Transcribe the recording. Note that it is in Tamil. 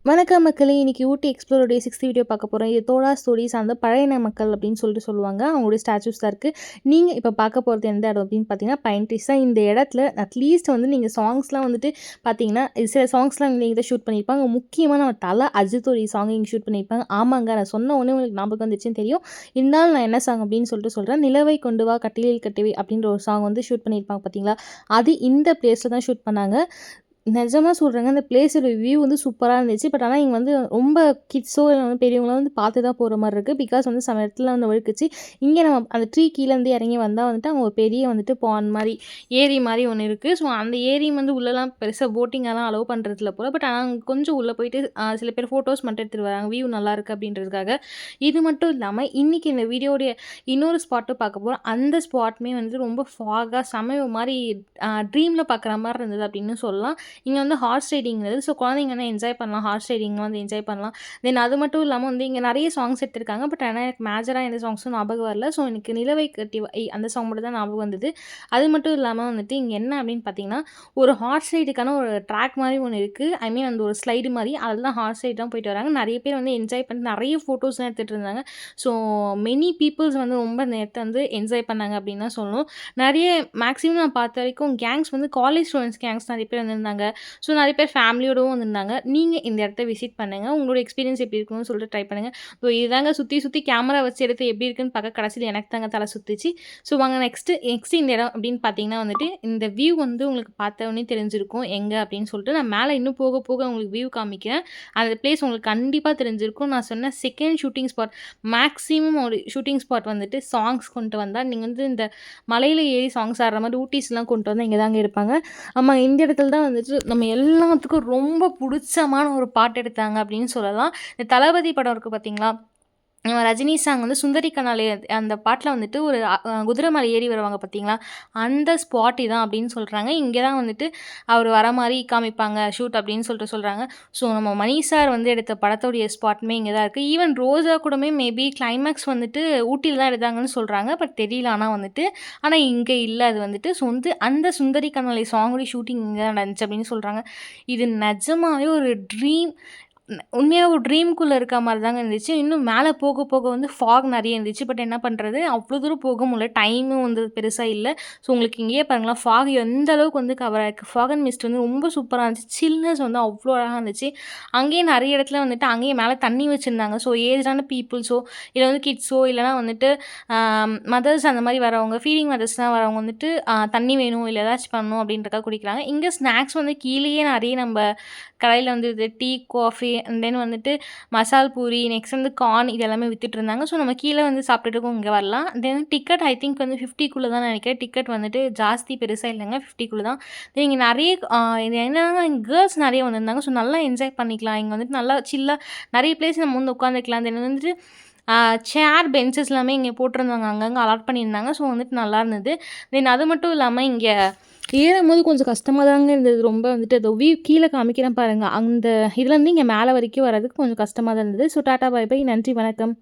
வணக்கம் மக்களே! இன்னைக்கு ஊட்டி எக்ஸ்ப்ளோரோடைய 6த் வீடியோ பார்க்க போறோம். இது தோடா ஸ்டோரீஸ் அந்த பழையன மக்கள் அப்படின்னு சொல்லுவாங்க. அவங்களுடைய ஸ்டாச்சூஸ் தான் இருக்கு. நீங்க இப்ப பார்க்க போறது எந்த இடம் அப்படின்னு பார்த்தீங்கன்னா, பைன் ட்ரீஸ் தான். இந்த இடத்துல அட்லீஸ்ட் வந்து நீங்க சாங்ஸ்லாம் வந்துட்டு பார்த்தீங்கன்னா, சில சாங்ஸ்லாம் இங்க தான் ஷூட் பண்ணியிருப்பாங்க. முக்கியமா நம்ம தல அஜித்தோடைய சாங் இங்க ஷூட் பண்ணியிருப்பாங்க. ஆமாங்க, நான் சொன்ன உடனே உங்களுக்கு ஞாபகம் வந்துச்சுன்னு தெரியும். இருந்தாலும் நான் என்ன சாங் அப்படின்னு சொல்றேன். நிலவை கொண்டு வா கட்டிலில் கட்டிவை அப்படின்ற ஒரு சாங் வந்து ஷூட் பண்ணியிருப்பாங்க பார்த்தீங்களா? அது இந்த பிளேஸ்ல தான் ஷூட் பண்ணாங்க. நிஜமா சொல்றேங்க. அந்த பிளேஸோட வியூ வந்து சூப்பரா இருந்துச்சு. பட் ஆனா இங்க வந்து ரொம்ப கிட்ஸோ இல்ல வந்து பெரியவங்களோ வந்து பார்த்து தான் போற மாரி இருக்கு. பிகாஸ் வந்து சில இடத்துல வந்து வழுக்குச்சு. இங்க நம்ம அந்த ட்ரீ கீழேருந்து இறங்கி வந்தா வந்துட்டு அங்க ஒரு பெரிய வந்துட்டு பாண்ட் மாரி, ஏரி மாரி ஒண்ணு இருக்கு. ஸோ அந்த ஏரி வந்து உள்ளலாம் பெருசா போட்டிங்லாம் அலோவ் பண்றதில்ல போல. பட் ஆனா அங்க கொஞ்சம் உள்ள போயிட்டு சில பேர் ஃபோட்டோஸ் மட்டும் எடுத்துட்டு வராங்க. வியூ நல்லாயிருக்கு அப்படின்றதுக்காக. இது மட்டும் இல்லாம இன்னைக்கு இந்த வீடியோடைய இன்னொரு ஸ்பாட்டும் பார்க்க போறோம். அந்த ஸ்பாட்டுமே வந்து ரொம்ப ஃபாகா செம ஒரு மாரி ட்ரீம்ல பார்க்குற மாரி இருந்தது அப்படின்னு சொல்லலாம். இங்கே வந்து ஹார்ஸ் ரைடிங் இருக்குது. ஸோ குழந்தைங்க வந்து என்ஜாய் பண்ணலாம். ஹார்ஸ் ரைடிங் வந்து என்ஜாய் பண்ணலாம். தென் அது மட்டும் இல்லாமல் வந்து இங்கே நிறைய சாங்ஸ் எடுத்திருக்காங்க. பட் ஆனால் எனக்கு மேஜராக எந்த சாங்ஸும் ஞாபகம் வரல. ஸோ எனக்கு நிலவை கட்டி அந்த சாங் மட்டும் தான் ஞாபகம் வந்தது. அது மட்டும் இல்லாமல் வந்துட்டு இங்கே என்ன அப்படின்னு பார்த்தீங்கன்னா, ஒரு ஹார்ஸ் ரைடுக்கான ஒரு ட்ராக் மாதிரி ஒன்று இருக்குது. ஐ மீன் அந்த ஒரு ஸ்லைடு மாதிரி அதில் தான் ஹார்ஸ் ரைட் தான் போயிட்டு வராங்க. நிறைய பேர் வந்து என்ஜாய் பண்ணி நிறைய ஃபோட்டோஸ்லாம் எடுத்துகிட்டு இருந்தாங்க. ஸோ மெனி பீப்புள்ஸ் வந்து ரொம்ப நேரத்தை வந்து என்ஜாய் பண்ணாங்க அப்படின்னு தான் சொல்லணும். நிறைய மேக்ஸிமம் நான் பார்த்த வரைக்கும் கேங்ஸ் வந்து காலேஜ் ஸ்டூடெண்ட்ஸ் கேங்ஸ் நிறைய பேர் வந்திருந்தாங்க. ஸோ நிறைய பேர் ஃபேமிலியோடவும் வந்திருந்தாங்க. நீங்கள் இந்த இடத்த விசிட் பண்ணுங்கள். உங்களோட எக்ஸ்பீரியன்ஸ் எப்படி இருக்குன்னு சொல்லிட்டு ட்ரை பண்ணுங்கள். ஸோ இதுதாங்க சுற்றி சுற்றி கேமரா வச்சு எடுத்து எப்படி இருக்குன்னு பார்க்க கடைசியில் எனக்கு தாங்க தலை சுற்றிச்சு. ஸோ வாங்க நெக்ஸ்ட்டு இந்த இடம் அப்படின்னு பார்த்தீங்கன்னா வந்துட்டு இந்த வியூ வந்து உங்களுக்கு பார்த்தோன்னே தெரிஞ்சிருக்கும் எங்கே அப்படின்னு சொல்லிட்டு நான் மேலே இன்னும் போக போக உங்களுக்கு வியூ காமிக்கிறேன். அந்த பிளேஸ் உங்களுக்கு கண்டிப்பாக தெரிஞ்சிருக்கும். நான் சொன்ன செகண்ட் ஷூட்டிங் ஸ்பாட் மேக்ஸிமம் ஒரு ஷூட்டிங் ஸ்பாட் வந்துட்டு சாங்ஸ் கொண்டு வந்தால் நீங்கள் வந்து இந்த மலையில் ஏறி சாங்ஸ் ஆடுற மாதிரி ஊட்டிஸ்லாம் கொண்டு வந்தால் இங்கே தாங்க இருப்பாங்க. ஆமாம், இந்த இடத்துல தான் வந்துட்டு நம்ம எல்லாத்துக்கும் ரொம்ப பிடிச்சமான ஒரு பாட்டு எடுத்தாங்க அப்படின்னு சொல்லலாம். இந்த தளபதி படம் இருக்குது பார்த்தீங்களா? நம்ம ரஜினி சாங் வந்து சுந்தரி கனாலே அந்த பாட்டில் வந்துட்டு ஒரு குதிரை மேலே ஏறி வருவாங்க பார்த்தீங்களா? அந்த ஸ்பாட் இதான் அப்படின்னு சொல்கிறாங்க. இங்கே தான் வந்துட்டு அவர் வர மாதிரி காமிப்பாங்க ஷூட் அப்படின்னு சொல்கிறாங்க. ஸோ நம்ம மணி சார் வந்து எடுத்த படத்தோடைய ஸ்பாட்டுமே இங்கே தான் இருக்குது. ஈவன் ரோஜா கூடமே மேபி கிளைமேக்ஸ் வந்துட்டு ஊட்டியில் தான் எடுத்தாங்கன்னு சொல்கிறாங்க. பட் தெரியல ஆனால் இங்கே இல்லை அது வந்துட்டு. ஸோ வந்து அந்த சுந்தரி கனாலே சாங்குடைய ஷூட்டிங் இங்கே தான் நடந்துச்சு அப்படின்னு சொல்கிறாங்க. இது நிஜமாவே ஒரு ட்ரீம். உண்மையாக ஒரு ட்ரீம்குள்ளே இருக்க மாதிரி தாங்க இருந்துச்சு. இன்னும் மேலே போக போக வந்து ஃபாக் நிறைய இருந்துச்சு. பட் என்ன பண்ணுறது, அவ்வளோ தூரம் போக முடியல. டைமும் வந்து பெருசாக இல்லை. ஸோ உங்களுக்கு இங்கேயே பாருங்களேன், ஃபாக் எந்த அளவுக்கு வந்து கவர் ஆயிருக்கு. ஃபாக் அண்ட் மிஸ்ட் வந்து ரொம்ப சூப்பராக இருந்துச்சு. சில்னஸ் வந்து அவ்வளோ அழகாக இருந்துச்சு. அங்கேயே நிறைய இடத்துல வந்துட்டு அங்கேயே மேலே தண்ணி வச்சுருந்தாங்க. ஸோ ஏஜான பீப்புள்ஸோ இல்லை வந்து கிட்ஸோ இல்லைனா வந்துட்டு மதர்ஸ் அந்த மாதிரி வரவங்க, ஃபீடிங் மதர்ஸ்லாம் வரவங்க வந்துட்டு தண்ணி வேணும் இல்லை ஏதாச்சும் பண்ணணும் அப்படின்றக்காக குடிக்கிறாங்க. இங்கே ஸ்நாக்ஸ் வந்து கீழேயே நிறைய நம்ம கடையில் வந்து இது டீ, காஃபி அண்ட் தென் வந்துட்டு மசால் பூரி, நெக்ஸ்ட் வந்து கார்ன் இது எல்லாமே வித்துட்டு இருந்தாங்க. ஸோ நம்ம கீழே வந்து சாப்பிட்டுட்டுக்கும் இங்கே வரலாம். தென் டிக்கெட் ஐ திங்க் வந்து 50க்குள்ளே தான் நினைக்கிறேன். டிக்கெட் வந்துட்டு ஜாஸ்தி பெருசாக இல்லைங்க, 50க்குள்ளே தான். தென் இங்கே நிறைய இது என்னன்னா கேர்ள்ஸ் நிறைய வந்திருந்தாங்க. ஸோ நல்லா என்ஜாய் பண்ணிக்கலாம். இங்கே வந்துட்டு நல்லா சில்லாக நிறைய பிளேஸ் நம்ம வந்து உட்காந்துக்கலாம். தென் வந்துட்டு சேர் பெஞ்சஸ் எல்லாமே இங்கே போட்டிருந்தாங்க. அங்கங்கே அலாட் பண்ணியிருந்தாங்க. ஸோ வந்துட்டு நல்லா இருந்தது. தென் அது மட்டும் இல்லாமல் இங்கே ஏறும்போது கொஞ்சம் கஷ்டமாக தாங்க இருந்தது. ரொம்ப வந்துட்டு அந்த வியூ கீழே காமிக்கிறேன் பாருங்கள். அந்த இதுலேருந்து இங்கே மேலே வரைக்கும் வர்றதுக்கு கொஞ்சம் கஷ்டமாக தான் இருந்தது. ஸோ டாட்டா பை பை, நன்றி வணக்கம்.